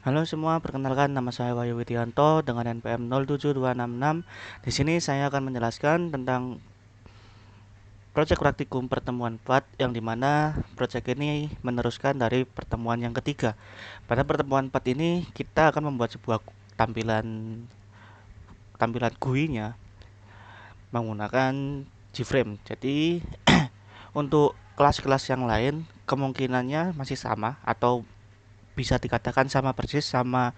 Halo semua, perkenalkan nama saya Wahyu Widianto dengan NPM 07266. Di sini saya akan menjelaskan tentang proyek praktikum pertemuan 4 yang dimana proyek ini meneruskan dari pertemuan yang ketiga. Pada pertemuan 4 ini kita akan membuat sebuah tampilan tampilan GUI-nya menggunakan Gframe. Jadi untuk kelas-kelas yang lain kemungkinannya masih sama atau bisa dikatakan sama persis sama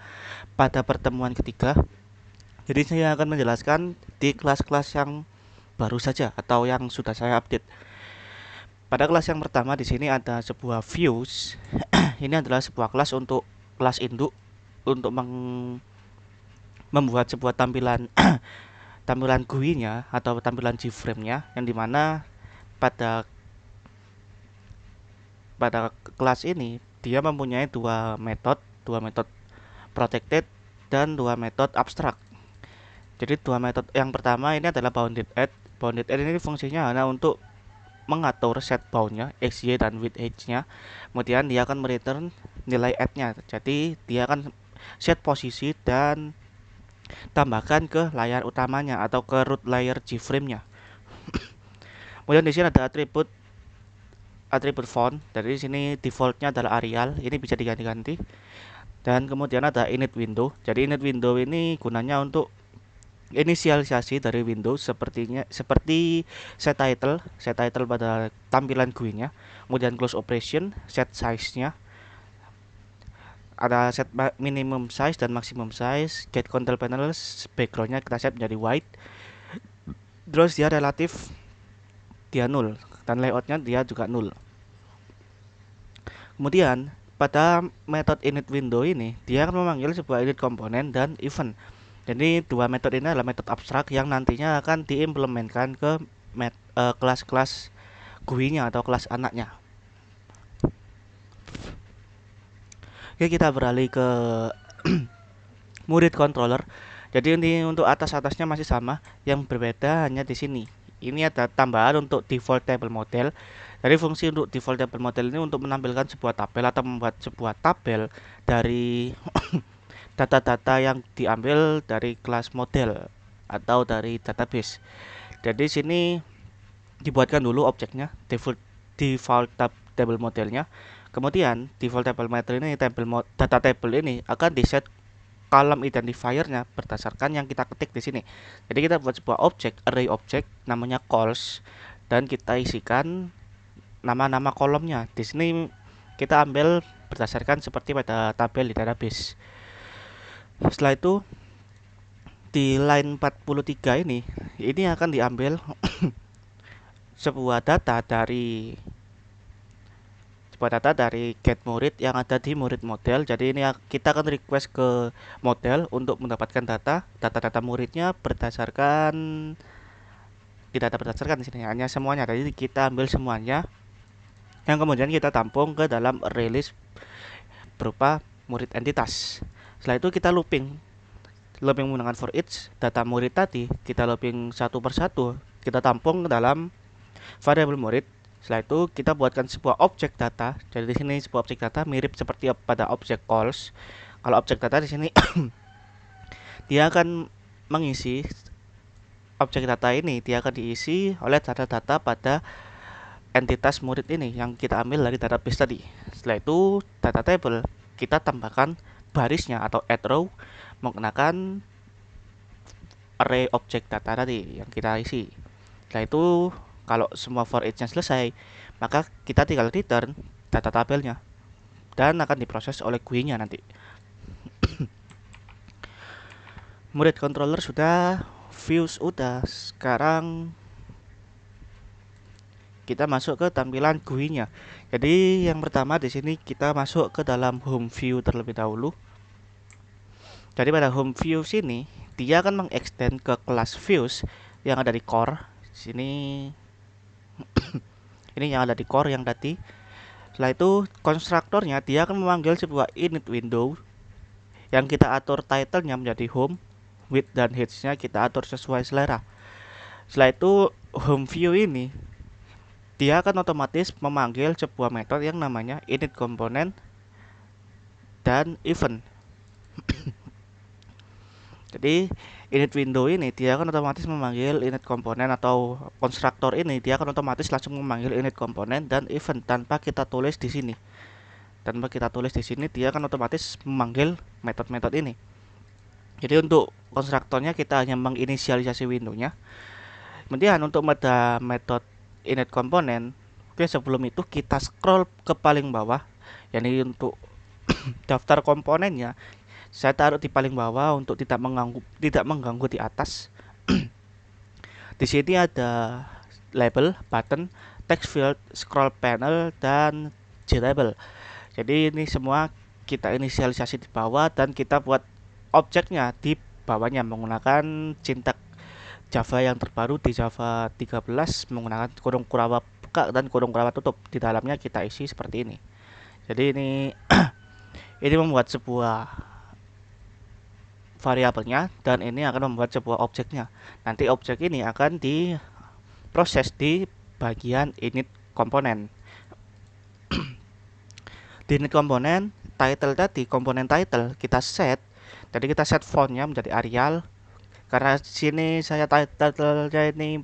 pada pertemuan ketiga. Jadi saya akan menjelaskan di kelas-kelas yang baru saja atau yang sudah saya update. Pada kelas yang pertama di sini ada sebuah views. Ini adalah sebuah kelas untuk kelas induk untuk membuat sebuah tampilan tampilan GUI-nya atau tampilan Gframe-nya yang dimana pada pada kelas ini dia mempunyai dua metode protected dan dua metode abstrak. Jadi dua metode yang pertama ini adalah bounded add. Bounded add ini fungsinya hanya untuk mengatur set boundnya, xy dan width h-nya. Kemudian dia akan mereturn nilai add-nya. Jadi dia akan set posisi dan tambahkan ke layar utamanya atau ke root layer Gframe-nya. Kemudian di sini ada atribut font. Dari sini defaultnya adalah Arial. Ini bisa diganti-ganti. Dan kemudian ada init window. Jadi init window ini gunanya untuk inisialisasi dari Windows seperti set title pada tampilan GUI-nya, kemudian close operation, set size-nya, ada set minimum size dan maximum size, get control panel background-nya kita set menjadi white, terus dia relatif dia null dan layout-nya dia juga null. Kemudian pada metode init window ini dia akan memanggil sebuah init komponen dan event. Jadi dua metode ini adalah metode abstrak yang nantinya akan diimplementkan ke kelas-kelas GUI-nya atau kelas anaknya. Oke, kita beralih ke murid controller. Jadi ini untuk atas-atasnya masih sama, yang berbeda hanya di sini. Ini ada tambahan untuk default table model. Dari fungsi untuk default table model ini untuk menampilkan sebuah tabel atau membuat sebuah tabel dari data-data yang diambil dari kelas model atau dari database. Jadi sini dibuatkan dulu objeknya, default table modelnya. Kemudian default table model ini data table ini akan diset column identifiernya berdasarkan yang kita ketik di sini. Jadi kita buat sebuah objek, array objek namanya calls dan kita isikan nama-nama kolomnya. Di sini kita ambil berdasarkan seperti pada tabel di database. Setelah itu di line 43 ini akan diambil sebuah data dari get murid yang ada di murid model. Jadi ini kita akan request ke model untuk mendapatkan data muridnya berdasarkan tidak berdasarkan di sini hanya semuanya. Jadi kita ambil semuanya yang kemudian kita tampung ke dalam array list berupa murid entitas. Setelah itu kita looping menggunakan for each data murid tadi, kita looping satu persatu, kita tampung ke dalam variabel murid. Setelah itu kita buatkan sebuah objek data. Jadi di sini sebuah objek data mirip seperti pada objek calls. Kalau objek data di sini dia akan mengisi objek data ini, dia akan diisi oleh data-data pada entitas murid ini yang kita ambil dari database tadi. Setelah itu data table kita tambahkan barisnya atau add row menggunakan array objek data tadi yang kita isi. Setelah itu kalau semua for each-nya selesai, maka kita tinggal return data tabelnya dan akan diproses oleh GUI-nya nanti. Murid controller sudah, views udah. Sekarang kita masuk ke tampilan GUI-nya. Jadi yang pertama di sini kita masuk ke dalam home view terlebih dahulu. Jadi pada home view sini dia akan mengextend ke kelas views yang ada di core. Sini ini yang ada di core yang tadi. Setelah itu konstruktornya dia akan memanggil sebuah init window yang kita atur title-nya menjadi home, width dan height-nya kita atur sesuai selera. Setelah itu home view ini dia akan otomatis memanggil sebuah metode yang namanya init component dan event. Jadi init window ini dia akan otomatis memanggil init komponen, atau konstruktor ini dia akan otomatis langsung memanggil init komponen dan event tanpa kita tulis di sini. Tanpa kita tulis di sini dia akan otomatis memanggil metode-metode ini. Jadi untuk konstruktornya kita hanya menginisialisasi windownya. Kemudian untuk metode init komponen, oke, sebelum itu kita scroll ke paling bawah. Yani untuk daftar komponennya saya taruh di paling bawah untuk tidak mengganggu di atas. Di sini ada label, button, text field, scroll panel, dan glabel. Jadi ini semua kita inisialisasi di bawah dan kita buat objeknya di bawahnya menggunakan sintak Java yang terbaru di Java 13 menggunakan kurung kuraba buka dan kurung kuraba tutup. Di dalamnya kita isi seperti ini. Jadi ini ini membuat sebuah variabelnya dan ini akan membuat sebuah objeknya. Nanti objek ini akan diproses di bagian init komponen. Di init komponen title tadi, komponen title kita set. Jadi kita set fontnya menjadi Arial. Karena sini saya title-nya ini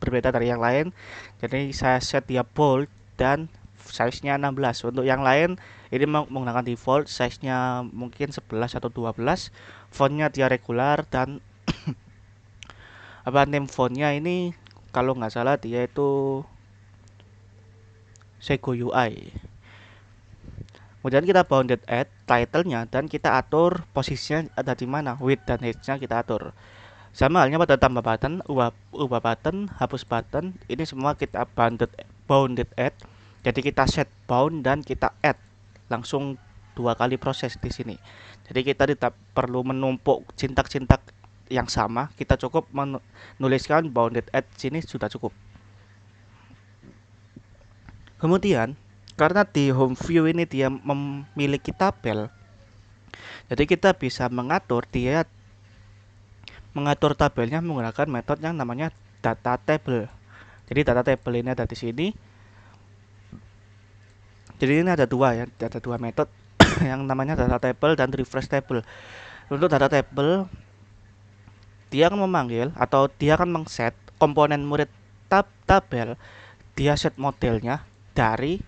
berbeda dari yang lain, jadi saya set dia bold dan size-nya 16. Untuk yang lain ini menggunakan default size-nya mungkin 11 atau 12, fontnya dia regular, dan name fontnya ini kalau nggak salah dia itu Sego UI. Kemudian kita bounded add title-nya dan kita atur posisinya ada di mana, width dan height-nya kita atur. Sama halnya pada tambah button, ubah button, hapus button, ini semua kita bounded add. Jadi kita set bound dan kita add langsung 2 kali proses di sini. Jadi kita tidak perlu menumpuk sintak-sintak yang sama, kita cukup menuliskan bounded add sini sudah cukup. Kemudian karena di home view ini dia memiliki tabel, jadi kita bisa mengatur tabelnya menggunakan metode yang namanya data table. Jadi data table ini ada di sini. Jadi ini ada dua metode yang namanya data table dan refresh table. Untuk data table dia akan memanggil atau dia akan mengset komponen murid tabel. Dia set modelnya dari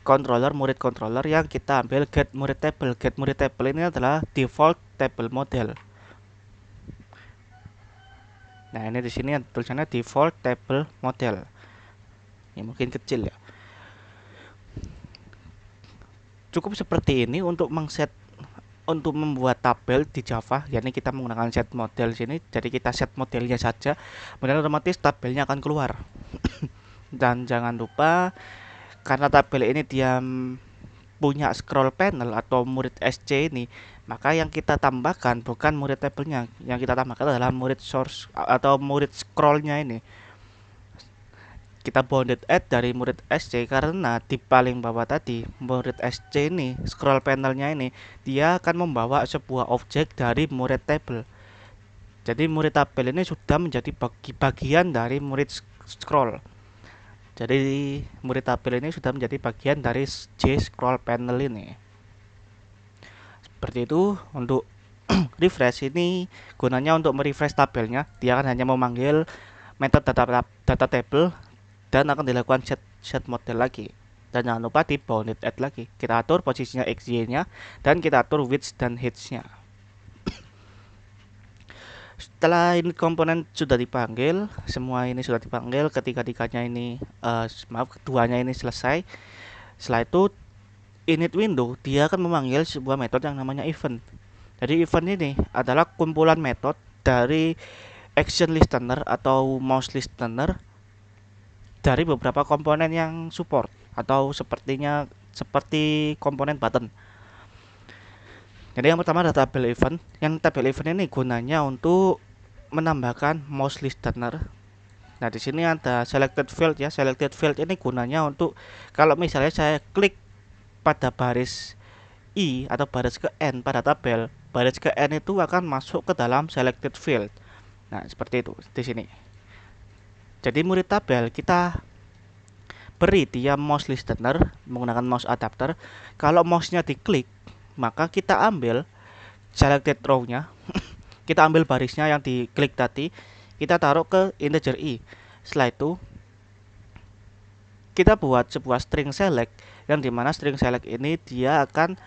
murid controller yang kita ambil get murid table. Get murid table ini adalah default table model. Nah, ini di sini tulisannya default table model. Ini mungkin kecil ya. Cukup seperti ini untuk membuat tabel di Java. Yakni kita menggunakan set model sini. Jadi kita set modelnya saja, kemudian otomatis tabelnya akan keluar. Dan jangan lupa karena tabel ini dia punya scroll panel atau murid SC ini, maka yang kita tambahkan bukan murid tabelnya, yang kita tambahkan adalah murid source atau murid scrollnya ini. Kita bounded add dari murid SC karena di paling bawah tadi murid SC ini, scroll panelnya ini dia akan membawa sebuah objek dari murid table. Jadi murid tabel ini sudah menjadi bagian dari murid scroll. Jadi murid tabel ini sudah menjadi bagian dari scroll panel ini. Seperti itu. Untuk refresh ini gunanya untuk merefresh tabelnya. Dia akan hanya memanggil metode data table dan akan dilakukan set model lagi. Dan jangan lupa di bounded add lagi. Kita atur posisinya XY-nya dan kita atur width dan height-nya. Setelah ini komponen sudah dipanggil, semua ini sudah dipanggil, ketiga-tiganya ini keduanya ini selesai. Setelah itu init window dia akan memanggil sebuah metode yang namanya event. Jadi event ini adalah kumpulan metode dari action listener atau mouse listener dari beberapa komponen yang support atau seperti komponen button. Jadi yang pertama ada tabel event. Yang tabel event ini gunanya untuk menambahkan mouse listener. Nah, di sini ada selected field ya. Selected field ini gunanya untuk kalau misalnya saya klik pada baris I atau baris ke N pada tabel, baris ke N itu akan masuk ke dalam selected field. Nah, seperti itu di sini. Jadi murid tabel kita beri dia mouse listener menggunakan mouse adapter. Kalau mouse-nya diklik, maka kita ambil selected row-nya, kita ambil barisnya yang diklik tadi, kita taruh ke integer i. Setelah itu kita buat sebuah string select, yang dimana string select ini dia akan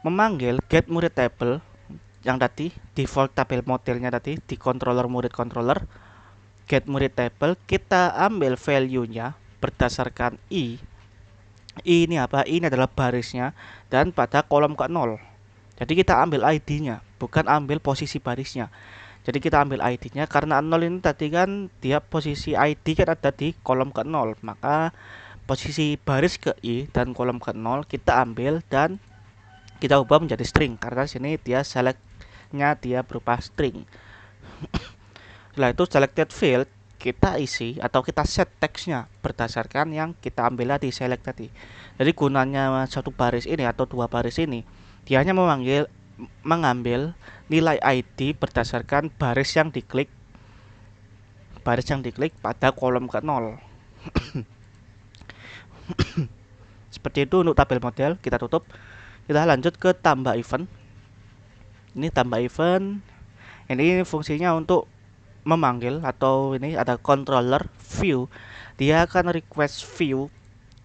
memanggil get murid table yang tadi default tabel modelnya tadi di controller murid controller. Get murid table, kita ambil value-nya berdasarkan i. I ini apa? I ini adalah barisnya dan pada kolom ke-0. Jadi kita ambil ID-nya, bukan ambil posisi barisnya. Jadi kita ambil ID-nya karena 0 ini tadi kan dia posisi ID kan ada di kolom ke-0, maka posisi baris ke I dan kolom ke-0 kita ambil dan kita ubah menjadi string karena sini dia select-nya dia berupa string. Setelah itu selected field kita isi atau kita set teksnya berdasarkan yang kita ambil di select tadi. Jadi gunanya satu baris ini atau dua baris ini, dia hanya mengambil nilai ID berdasarkan baris yang diklik pada kolom ke-0. Seperti itu untuk tabel model. Kita tutup. Kita lanjut ke tambah event. Ini tambah event. Ini fungsinya untuk memanggil atau ini ada controller view. Dia akan request view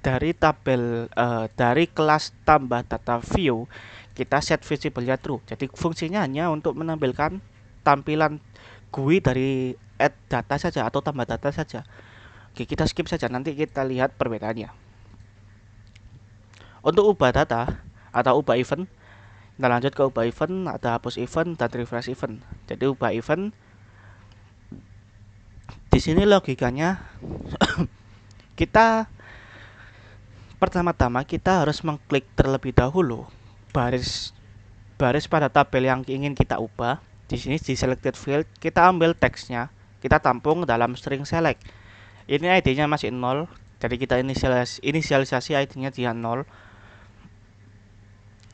dari tabel dari kelas tambah data view. Kita set visible-nya true. Jadi fungsinya hanya untuk menampilkan tampilan GUI dari add data saja atau tambah data saja. Oke, kita skip saja, nanti kita lihat perbedaannya. Untuk ubah data atau ubah event, kita lanjut ke ubah event, ada hapus event dan refresh event. Jadi ubah event di sini logikanya kita pertama-tama kita harus mengklik terlebih dahulu baris pada tabel yang ingin kita ubah. Di sini di selected field kita ambil teksnya, kita tampung dalam string select. Ini ID-nya masih 0, jadi kita inisialisasi ID-nya dia 0.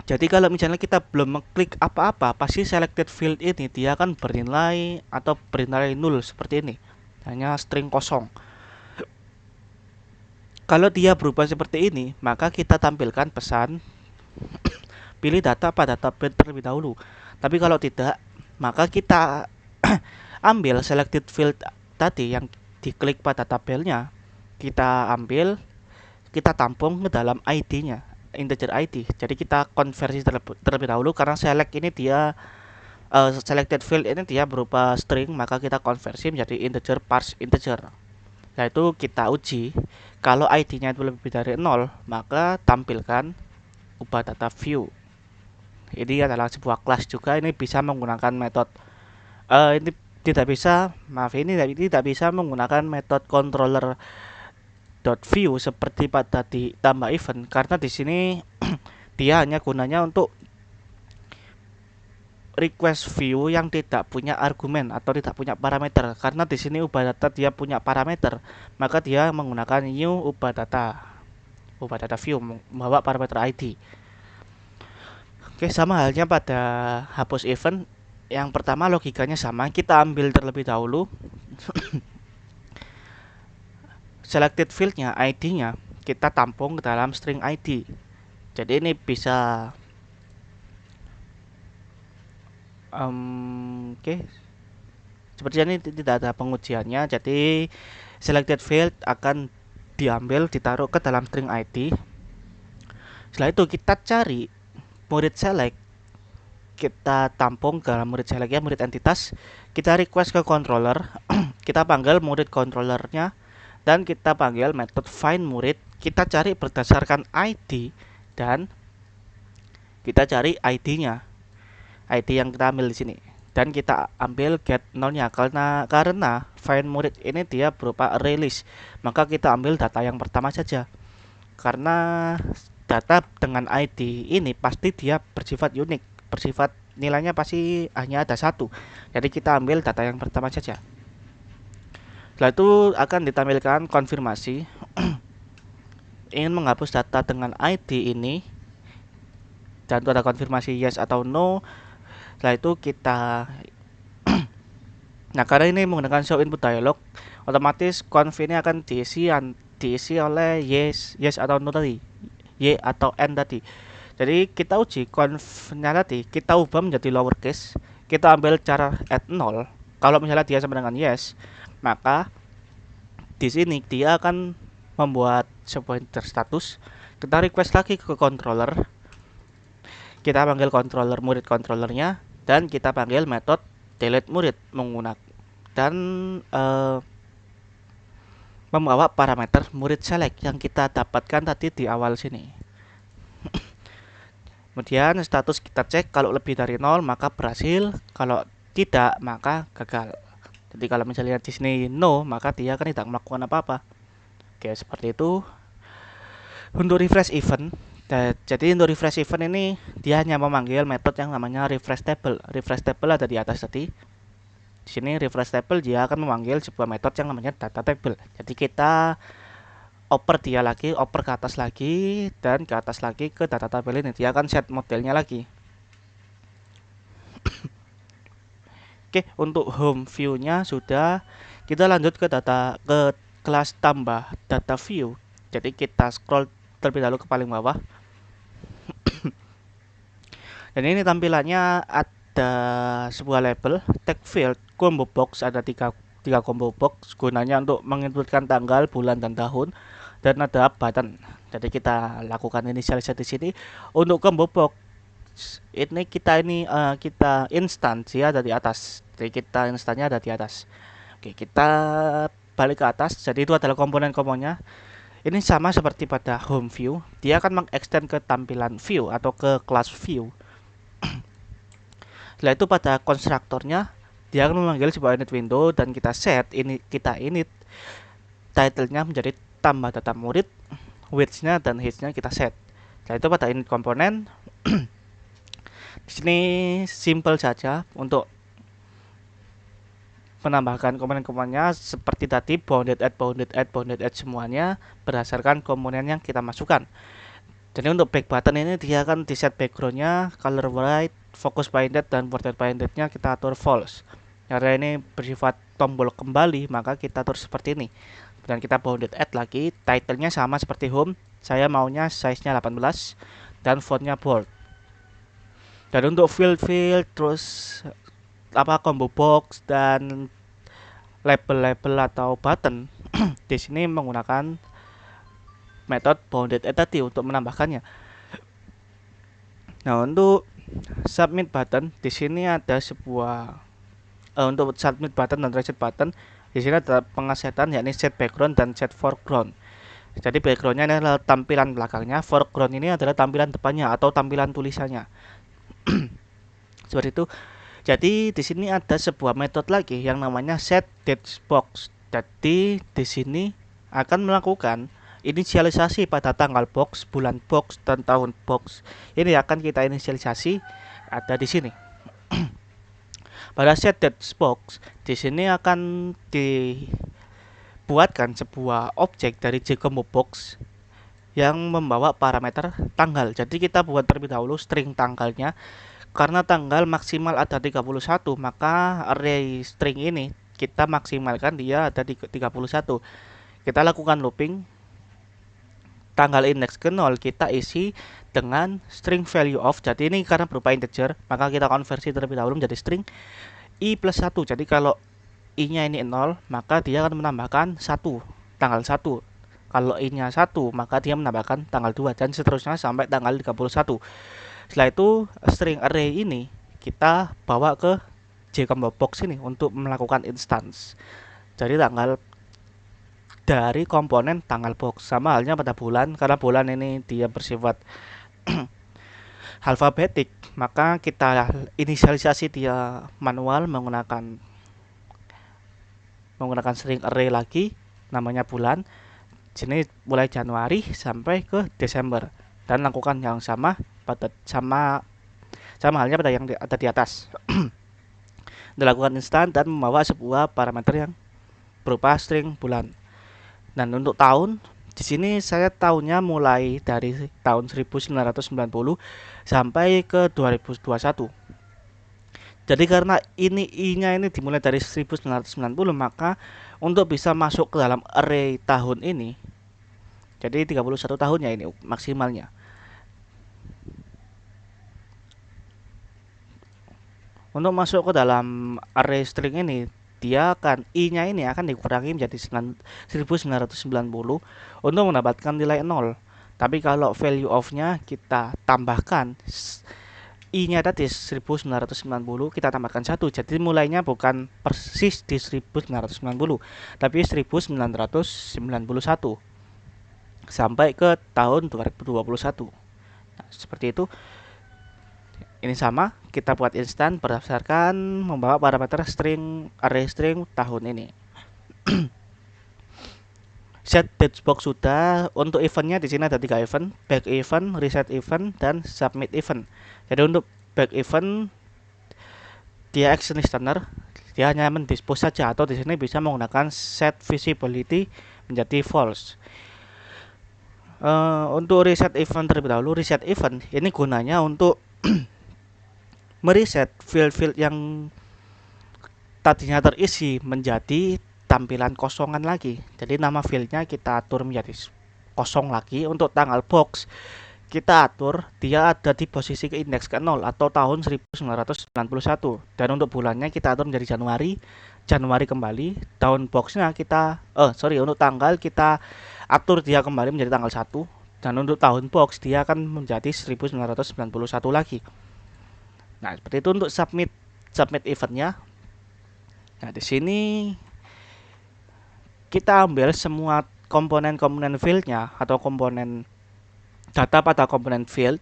Jadi kalau misalnya kita belum mengklik apa-apa, pasti selected field ini dia akan bernilai atau bernilai 0 seperti ini, hanya string kosong. Kalau dia berubah seperti ini, maka kita tampilkan pesan pilih data pada tabel terlebih dahulu. Tapi kalau tidak, maka kita ambil selected field tadi yang diklik pada tabelnya, kita ambil, kita tampung ke dalam ID-nya, integer ID. Jadi kita konversi terlebih dahulu karena select ini dia selected field ini dia berupa string, maka kita konversi menjadi integer parse integer. Nah, itu kita uji. Kalau ID-nya itu lebih dari 0, maka tampilkan ubah data view. Ini adalah sebuah kelas juga, ini bisa menggunakan metode ini tidak bisa, ini tidak bisa menggunakan metode controller .view seperti pada di tambah event karena di sini dia hanya gunanya untuk request view yang tidak punya argumen atau tidak punya parameter. Karena di sini ubah data dia punya parameter, maka dia menggunakan new ubah data view membawa parameter ID. Oke, sama halnya pada hapus event. Yang pertama logikanya sama, kita ambil terlebih dahulu selected fieldnya, ID-nya kita tampung ke dalam string ID. Jadi ini bisa oke. Sepertinya ini tidak ada pengujiannya. Jadi selected field akan diambil, ditaruh ke dalam string ID. Setelah itu kita cari murid select, kita tampung ke dalam murid select ya, murid entitas. Kita request ke controller, kita panggil murid controllernya, dan kita panggil method find murid. Kita cari berdasarkan ID dan kita cari ID-nya, ID yang kita ambil di sini, dan kita ambil get nolnya karena find murid ini dia berupa array list, maka kita ambil data yang pertama saja karena data dengan ID ini pasti dia bersifat unik, bersifat nilainya pasti hanya ada satu. Jadi kita ambil data yang pertama saja. Setelah itu akan ditampilkan konfirmasi ingin menghapus data dengan ID ini, dan itu ada konfirmasi yes atau no. Setelah itu kita nah, karena ini menggunakan show input dialog, otomatis conf ini akan diisi oleh yes atau no tadi, y atau n tadi. Jadi kita uji conf-nya tadi, kita ubah menjadi lowercase, kita ambil cara add 0. Kalau misalnya dia sama dengan yes, maka di sini dia akan membuat sebuah integer status. Kita request lagi ke controller, kita panggil controller murid controllernya, dan kita panggil metode delete murid menggunakan dan membawa parameter murid select yang kita dapatkan tadi di awal sini. Kemudian status kita cek, kalau lebih dari 0 maka berhasil, kalau tidak maka gagal. Jadi kalau misalnya di sini no, maka dia akan tidak melakukan apa-apa. Oke, seperti itu. Untuk refresh event, jadi untuk refresh event ini dia hanya memanggil metode yang namanya refresh table. Refresh table ada di atas tadi. Di sini refresh table dia akan memanggil sebuah metode yang namanya data table. Jadi kita oper dia lagi, oper ke atas lagi, dan ke atas lagi ke data tabel ini. Dia akan set modelnya lagi. Oke, untuk home view-nya sudah. Kita lanjut ke kelas tambah data view. Jadi kita scroll terlebih dahulu ke paling bawah. Dan ini tampilannya ada sebuah label, tag field, combo box, ada tiga combo box gunanya untuk menginputkan tanggal, bulan, dan tahun. Dan ada button. Jadi kita lakukan inisialisasi di sini. Untuk combo box ini kita instansi ada di atas. Jadi kita instannya ada di atas. Oke, kita balik ke atas. Jadi itu adalah komponen-komponennya. Ini sama seperti pada home view. Dia akan mengextend ke tampilan view atau ke kelas view. Setelah itu pada konstruktornya dia akan memanggil sebuah init window dan kita set init title-nya menjadi tambah data murid, width-nya dan height-nya kita set. Setelah itu pada init komponen di sini simple saja untuk menambahkan komponen-komponennya seperti tadi bounded add semuanya berdasarkan komponen yang kita masukkan. Jadi untuk back button ini dia akan di set backgroundnya color white, focus binded dan border bindednya kita atur false. Karena ini bersifat tombol kembali maka kita atur seperti ini. Dan kita bounded add lagi, titlenya sama seperti home, saya maunya size nya 18 dan fontnya bold. Dan untuk field terus combo box dan label atau button di sini menggunakan metode bounded add tadi untuk menambahkannya. Nah, untuk submit button di sini ada sebuah untuk submit button dan reset button di sini ada pengesetan yakni set background dan set foreground. Jadi backgroundnya ini adalah tampilan belakangnya, foreground ini adalah tampilan depannya atau tampilan tulisannya. Seperti itu. Jadi di sini ada sebuah metode lagi yang namanya set date box. Jadi di sini akan melakukan inisialisasi pada tanggal box, bulan box, dan tahun box. Ini akan kita inisialisasi ada di sini. Pada set date box di sini akan dibuatkan sebuah objek dari jcombo box yang membawa parameter tanggal. Jadi kita buat terlebih dahulu string tanggalnya. Karena tanggal maksimal ada 31, maka array string ini kita maksimalkan dia ada di 31. Kita lakukan looping. Tanggal index ke 0 kita isi dengan string value of. Jadi ini karena berupa integer, maka kita konversi terlebih dahulu menjadi string i plus 1. Jadi kalau i-nya ini 0, maka dia akan menambahkan 1, tanggal 1. Kalau i-nya 1, maka dia menambahkan tanggal 2 dan seterusnya sampai tanggal 31. Setelah itu string array ini kita bawa ke jcombo box ini untuk melakukan instance. Jadi tanggal dari komponen tanggal box. Sama halnya pada bulan, karena bulan ini dia bersifat alfabetik, maka kita inisialisasi dia manual menggunakan string array lagi namanya bulan. Sini mulai Januari sampai ke Desember dan lakukan yang sama pada sama halnya pada yang ada di atas. Dilakukan instan dan membawa sebuah parameter yang berupa string bulan. Dan untuk tahun di sini saya tahunnya mulai dari tahun 1990 sampai ke 2021. Jadi karena ini i-nya ini dimulai dari 1990, maka untuk bisa masuk ke dalam array tahun ini, jadi 31 tahunnya ini maksimalnya. Untuk masuk ke dalam array string ini, dia akan i-nya ini akan dikurangi menjadi 1990 untuk mendapatkan nilai 0. Tapi kalau value of-nya kita tambahkan i-nya tadi 1990, kita tambahkan 1. Jadi mulainya bukan persis di 1990, tapi 1991 sampai ke tahun 2021. Nah, seperti itu. Ini sama, kita buat instan berdasarkan membawa parameter string array string tahun ini. Set datebox sudah. Untuk eventnya di sini ada 3 event: back event, reset event, dan submit event. Jadi untuk back event dia action listener, dia hanya mendispose saja, atau di sini bisa menggunakan set visibility menjadi false. Untuk reset event terlebih dahulu, reset event ini gunanya untuk mereset field-field yang tadinya terisi menjadi tampilan kosongan lagi. Jadi nama fieldnya kita atur menjadi kosong lagi. Untuk tanggal box kita atur dia ada di posisi ke indeks ke 0 atau tahun 1991. Dan untuk bulannya kita atur menjadi Januari kembali. Tahun boxnya kita untuk tanggal kita atur dia kembali menjadi tanggal 1. Dan untuk tahun box dia akan menjadi 1991 lagi. Nah, seperti itu untuk submit eventnya. Nah, di sini kita ambil semua komponen-komponen fieldnya atau komponen data pada komponen field.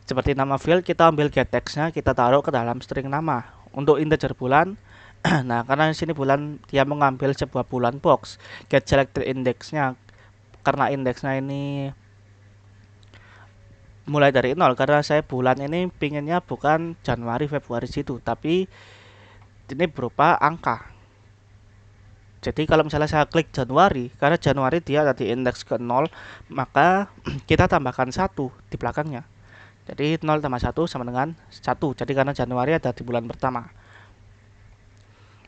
Seperti nama field, kita ambil get text-nya, kita taruh ke dalam string nama. Untuk integer bulan, nah karena di sini bulan dia mengambil sebuah bulan box, get selected index-nya, karena indeksnya ini mulai dari 0, karena saya bulan ini pinginnya bukan Januari Februari situ, tapi ini berupa angka. Jadi kalau misalnya saya klik Januari, karena Januari dia ada di indeks ke 0, maka kita tambahkan 1 di belakangnya. Jadi 0 tambah 1 sama dengan 1. Jadi karena Januari ada di bulan pertama.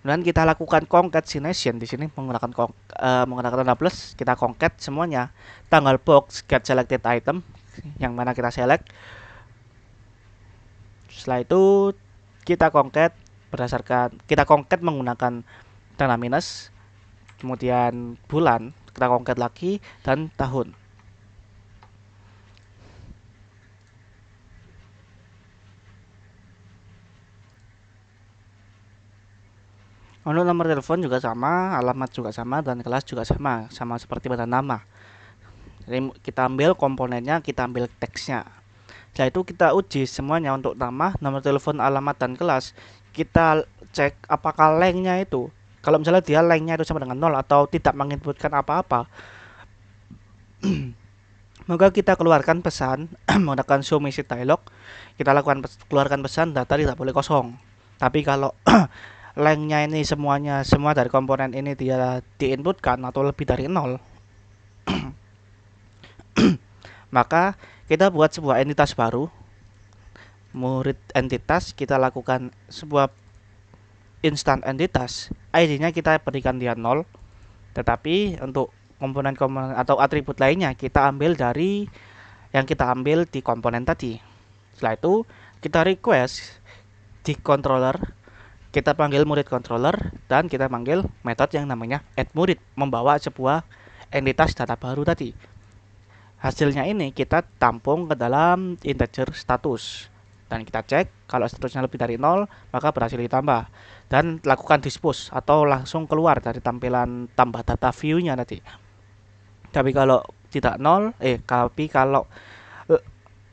Dan kita lakukan concatenation di sini menggunakan tanda plus, kita concat semuanya. Tanggal box get selected item yang mana kita select. Setelah itu kita concat menggunakan tanda minus, kemudian bulan kita concat lagi, dan tahun. Untuk nomor telepon juga sama, alamat juga sama, dan kelas juga sama seperti pada nama. Jadi kita ambil komponennya, kita ambil teksnya. Setelah itu kita uji semuanya untuk nama, nomor telepon, alamat, dan kelas. Kita cek apakah lengthnya itu, kalau misalnya dia lengthnya itu sama dengan 0 atau tidak menginputkan apa-apa, maka kita keluarkan pesan menggunakan show message dialog. Kita keluarkan pesan data tidak boleh kosong. Tapi kalau lengthnya ini semua dari komponen ini dia diinputkan atau lebih dari 0, maka kita buat sebuah entitas baru, murid entitas. Kita lakukan sebuah instan entitas, ID-nya kita berikan dia 0, tetapi untuk komponen-komponen atau atribut lainnya kita ambil dari yang kita ambil di komponen tadi. Setelah itu kita request di controller, kita panggil murid controller, dan kita panggil metode yang namanya add murid, membawa sebuah entitas data baru tadi. Hasilnya ini kita tampung ke dalam integer status, dan kita cek kalau statusnya lebih dari 0 maka berhasil ditambah, dan lakukan dispose atau langsung keluar dari tampilan tambah data view-nya tadi. Tapi kalau tidak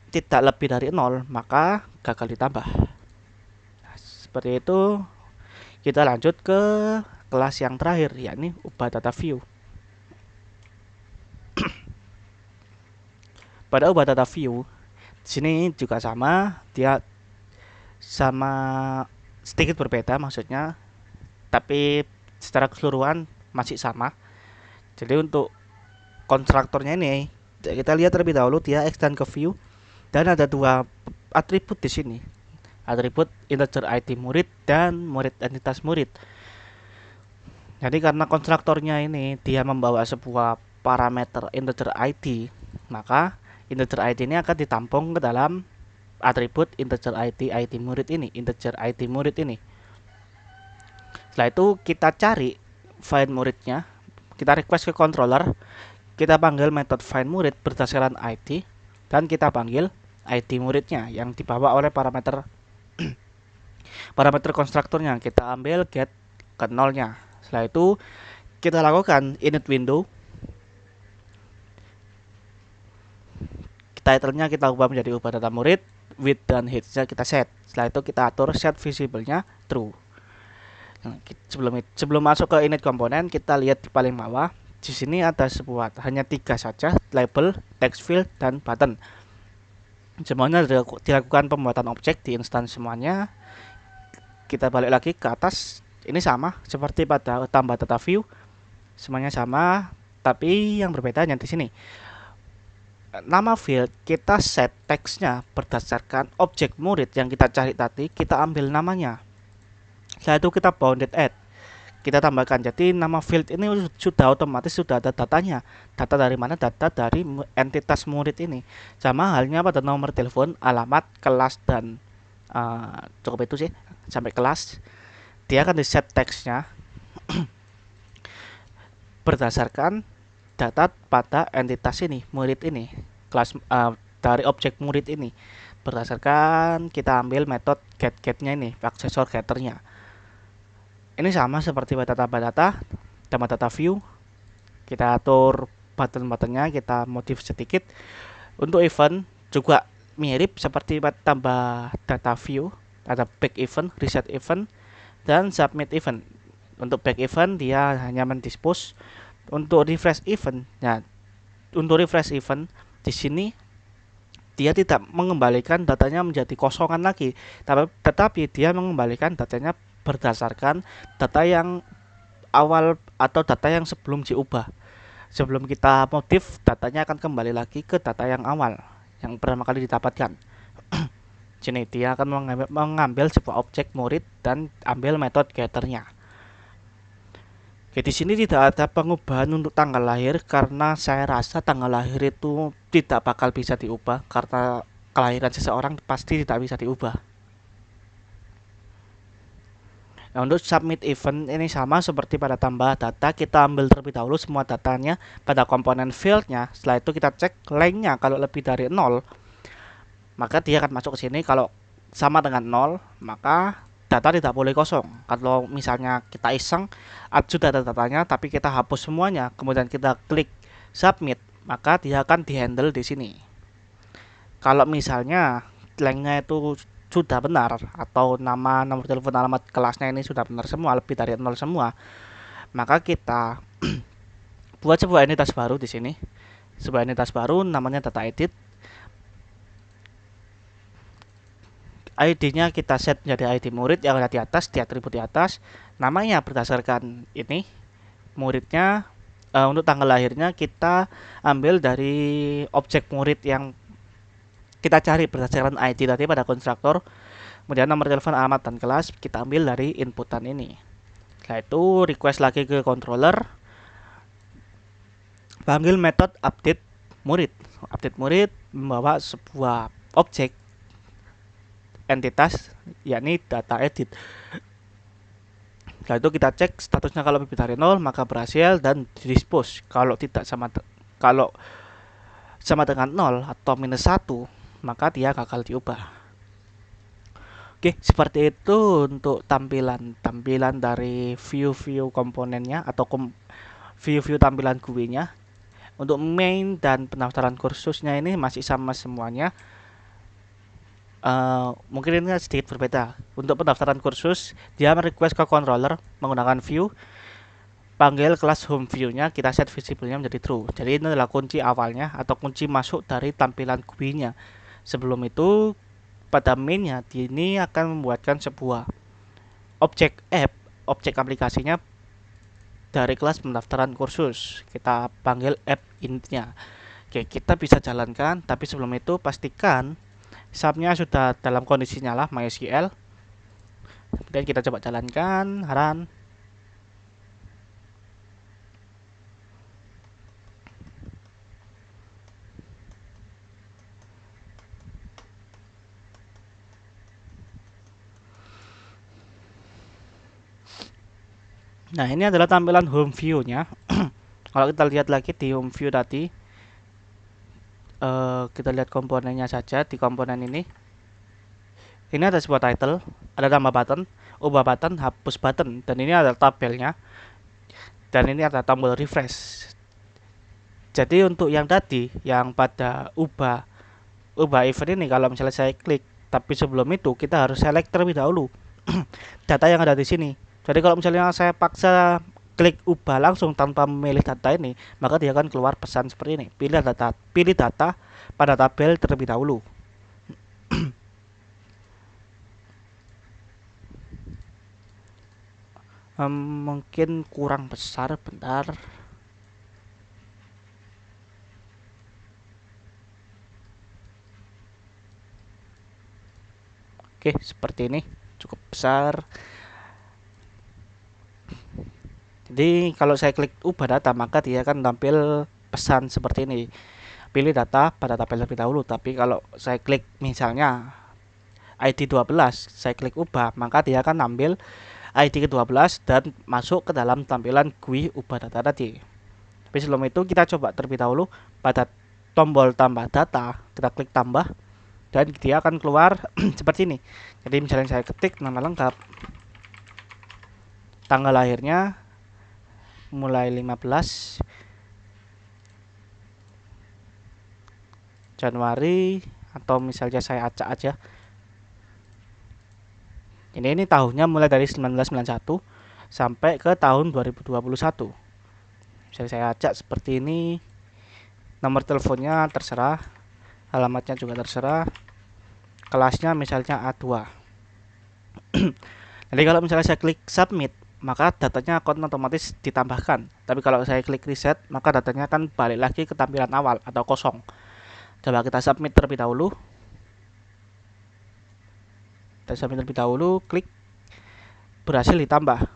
tidak lebih dari 0 maka gagal ditambah. Nah, seperti itu. Kita lanjut ke kelas yang terakhir, yakni ubah data view. Pada ubah data view, di sini juga sama, dia sama sedikit berbeda maksudnya, tapi secara keseluruhan masih sama. Jadi untuk konstruktornya ini kita lihat terlebih dahulu, dia extend ke view, dan ada dua atribut di sini, atribut integer ID murid dan murid entitas murid. Jadi karena konstruktornya ini dia membawa sebuah parameter integer ID, maka integer ID ini akan ditampung ke dalam atribut integer ID murid ini, integer ID murid ini. Setelah itu kita cari find muridnya, kita request ke controller, kita panggil metode find murid berdasarkan ID, dan kita panggil ID muridnya yang dibawa oleh parameter konstruktornya. Kita ambil get ke nolnya. Setelah itu kita lakukan init window, title-nya kita ubah menjadi ubah data murid, width dan height-nya kita set. Setelah itu kita atur set visible-nya true. Nah, sebelum masuk ke init komponen, kita lihat di paling bawah. Di sini ada hanya 3 saja, label, text field, dan button. Semuanya dilakukan pembuatan objek di instance semuanya. Kita balik lagi ke atas. Ini sama seperti pada tambah data view. Semuanya sama, tapi yang berbeda hanya di sini. Nama field kita set teksnya berdasarkan objek murid yang kita cari tadi, kita ambil namanya. Setelah itu kita bounded add, kita tambahkan. Jadi nama field ini sudah otomatis sudah ada datanya. Data dari mana? Data dari entitas murid ini. Sama halnya pada nomor telepon, alamat, kelas, dan cukup itu sih sampai kelas. Dia akan di set teksnya berdasarkan data pada entitas ini, murid ini, kelas dari objek murid ini. Berdasarkan kita ambil metode getnya ini, aksesor getternya. Ini sama seperti pada tambah data view. Kita atur button-buttonnya, kita modif sedikit. Untuk event juga mirip seperti tambah data view, ada back event, reset event, dan submit event. Untuk back event dia hanya mendispose. Untuk refresh event, nah untuk refresh event di sini dia tidak mengembalikan datanya menjadi kosongan lagi, tetapi dia mengembalikan datanya berdasarkan data yang awal atau data yang sebelum diubah. Sebelum kita modif, datanya akan kembali lagi ke data yang awal yang pertama kali didapatkan. Sini dia akan mengambil sebuah objek murid dan ambil metode getternya. Oke, di sini tidak ada pengubahan untuk tanggal lahir karena saya rasa tanggal lahir itu tidak bakal bisa diubah karena kelahiran seseorang pasti tidak bisa diubah. Nah, untuk submit event ini sama seperti pada tambah data, kita ambil terlebih dahulu semua datanya pada komponen fieldnya. Setelah itu kita cek lengthnya, kalau lebih dari 0 maka dia akan masuk ke sini. Kalau sama dengan 0 maka data tidak boleh kosong. Kalau misalnya kita iseng sudah ada datanya tapi kita hapus semuanya, kemudian kita klik submit, maka dia akan dihandle di sini. Kalau misalnya lengthnya itu sudah benar atau nama, nomor telepon, alamat, kelasnya ini sudah benar semua, lebih dari 0 semua, maka kita buat sebuah entitas baru di sini. Sebuah entitas baru namanya data edit. ID-nya kita set menjadi ID murid yang ada di atas, di atribut di atas. Namanya berdasarkan ini muridnya. Untuk tanggal lahirnya kita ambil dari objek murid yang kita cari berdasarkan ID tadi pada konstruktor. Kemudian nomor telepon, alamat, dan kelas kita ambil dari inputan ini. Setelah itu request lagi ke controller, panggil metode update murid. Update murid membawa sebuah objek entitas yakni data edit. Setelah itu kita cek statusnya, kalau lebih dari 0 maka berhasil dan didispose. Kalau tidak kalau sama dengan 0 atau minus 1 maka dia gagal diubah. Oke, seperti itu untuk tampilan dari view komponennya atau view tampilan GUI-nya. Untuk main dan pendaftaran kursusnya ini masih sama semuanya. Mungkin ini sedikit berbeda. Untuk pendaftaran kursus, dia merequest ke controller menggunakan view, panggil kelas home view-nya, kita set visible-nya menjadi true. Jadi ini adalah kunci awalnya atau kunci masuk dari tampilan GUI-nya. Sebelum itu, pada main-nya ini akan membuatkan sebuah objek app, objek aplikasinya dari kelas pendaftaran kursus. Kita panggil app init-nya. Oke, kita bisa jalankan, tapi sebelum itu pastikan subnya sudah dalam kondisi nyala MySQL. Kemudian kita coba jalankan, run. Nah, ini adalah tampilan home view-nya. Kalau kita lihat lagi di home view tadi, kita lihat komponennya saja di komponen ini. Ini ada sebuah title, ada tambah button, ubah button, hapus button, dan ini ada tabelnya, dan ini ada tombol refresh. Jadi untuk yang tadi, yang pada ubah event ini, kalau misalnya saya klik, tapi sebelum itu kita harus select terlebih dahulu data yang ada di sini. Jadi kalau misalnya saya paksa klik ubah langsung tanpa memilih data ini, maka dia akan keluar pesan seperti ini. Pilih data pada tabel terlebih dahulu. Mungkin kurang besar, bentar. Oke, seperti ini, cukup besar. Jadi kalau saya klik ubah data, maka dia akan tampil pesan seperti ini. Pilih data pada tabel terlebih dahulu. Tapi kalau saya klik misalnya ID 12, saya klik ubah, maka dia akan ambil ID ke-12 dan masuk ke dalam tampilan GUI ubah data tadi. Tapi sebelum itu kita coba terlebih dahulu pada tombol tambah data, kita klik tambah dan dia akan keluar seperti ini. Jadi misalnya saya ketik nama lengkap, tanggal lahirnya mulai 15 Januari, atau misalnya saya acak aja. Ini tahunnya mulai dari 1991 sampai ke tahun 2021. Misalnya saya acak seperti ini. Nomor teleponnya terserah, alamatnya juga terserah. Kelasnya misalnya A2. Jadi kalau misalnya saya klik submit, maka datanya akan otomatis ditambahkan. Tapi kalau saya klik reset, maka datanya akan balik lagi ke tampilan awal atau kosong. Coba kita submit terlebih dahulu. Kita submit terlebih dahulu, klik, berhasil ditambah.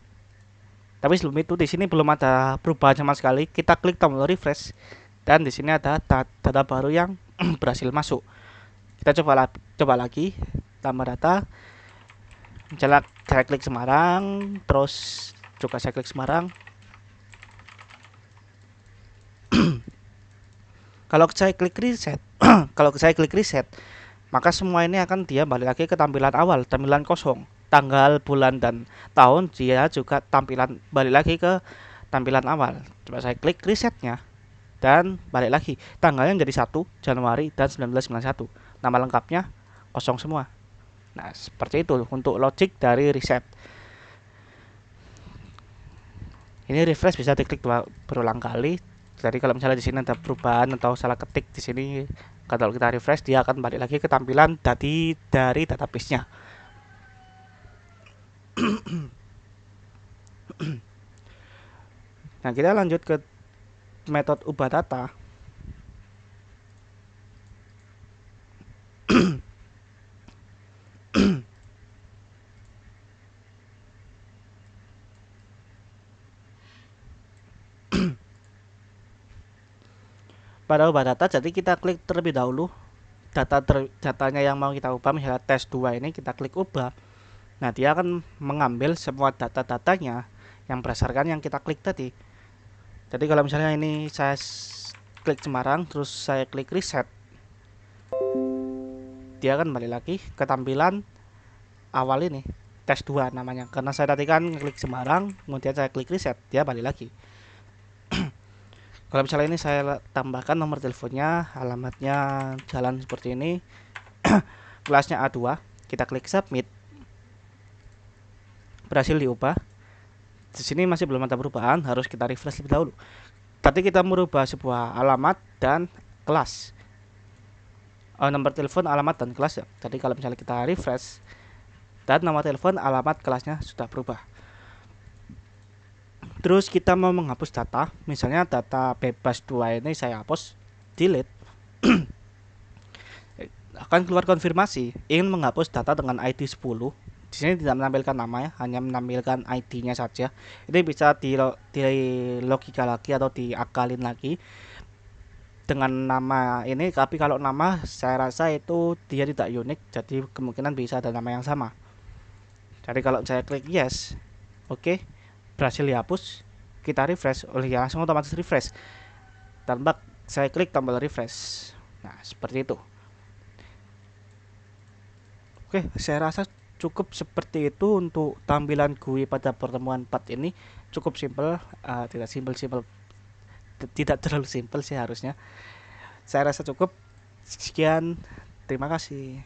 Tapi sebelum itu di sini belum ada perubahan sama sekali. Kita klik tombol refresh dan di sini ada data baru yang berhasil masuk. Kita coba lagi tambah data. Misalnya saya klik Semarang, terus juga saya klik Semarang. Kalau saya klik reset, maka semua ini akan dia balik lagi ke tampilan awal, tampilan kosong. Tanggal, bulan, dan tahun dia juga tampilan balik lagi ke tampilan awal. Coba saya klik resetnya dan balik lagi. Tanggalnya jadi 1 Januari dan 1991. Nama lengkapnya kosong semua. Nah, seperti itu untuk logic dari reset. Ini refresh bisa diklik berulang kali. Jadi kalau misalnya di sini ada perubahan atau salah ketik di sini, kalau kita refresh dia akan balik lagi ke tampilan dari database-nya. Nah, kita lanjut ke metode ubah data. Pada ubah data, jadi kita klik terlebih dahulu datanya yang mau kita ubah, misalnya tes 2 ini kita klik ubah. Nah, dia akan mengambil semua data-datanya yang berdasarkan yang kita klik tadi. Jadi kalau misalnya ini saya klik Semarang, terus saya klik reset, dia akan balik lagi ke tampilan awal ini, tes 2 namanya. Karena saya tadi kan klik Semarang, kemudian saya klik reset, dia balik lagi. Kalau misalnya ini saya tambahkan nomor teleponnya, alamatnya jalan seperti ini, kelasnya A2, kita klik submit, berhasil diubah. Di sini masih belum ada perubahan, harus kita refresh lebih dahulu. Tadi kita merubah sebuah alamat dan kelas, nomor telepon, alamat, dan kelas ya. Jadi kalau misalnya kita refresh dan nomor telepon, alamat, kelasnya sudah berubah. Terus kita mau menghapus data, misalnya data bebas 2 ini saya hapus, delete. Akan keluar konfirmasi ingin menghapus data dengan ID 10. Di sini tidak menampilkan nama ya, hanya menampilkan ID-nya saja. Ini bisa di logika lagi atau diakalin lagi dengan nama ini, tapi kalau nama saya rasa itu dia tidak unik, jadi kemungkinan bisa ada nama yang sama. Jadi kalau saya klik yes, oke, berhasil dihapus, kita refresh, oleh langsung otomatis refresh tanpa saya klik tombol refresh. Nah, seperti itu. Oke, saya rasa cukup seperti itu untuk tampilan GUI pada pertemuan 4 ini. Cukup simpel, tidak simpel-simpel, tidak terlalu simpel sih harusnya. Saya rasa cukup. Sekian, terima kasih.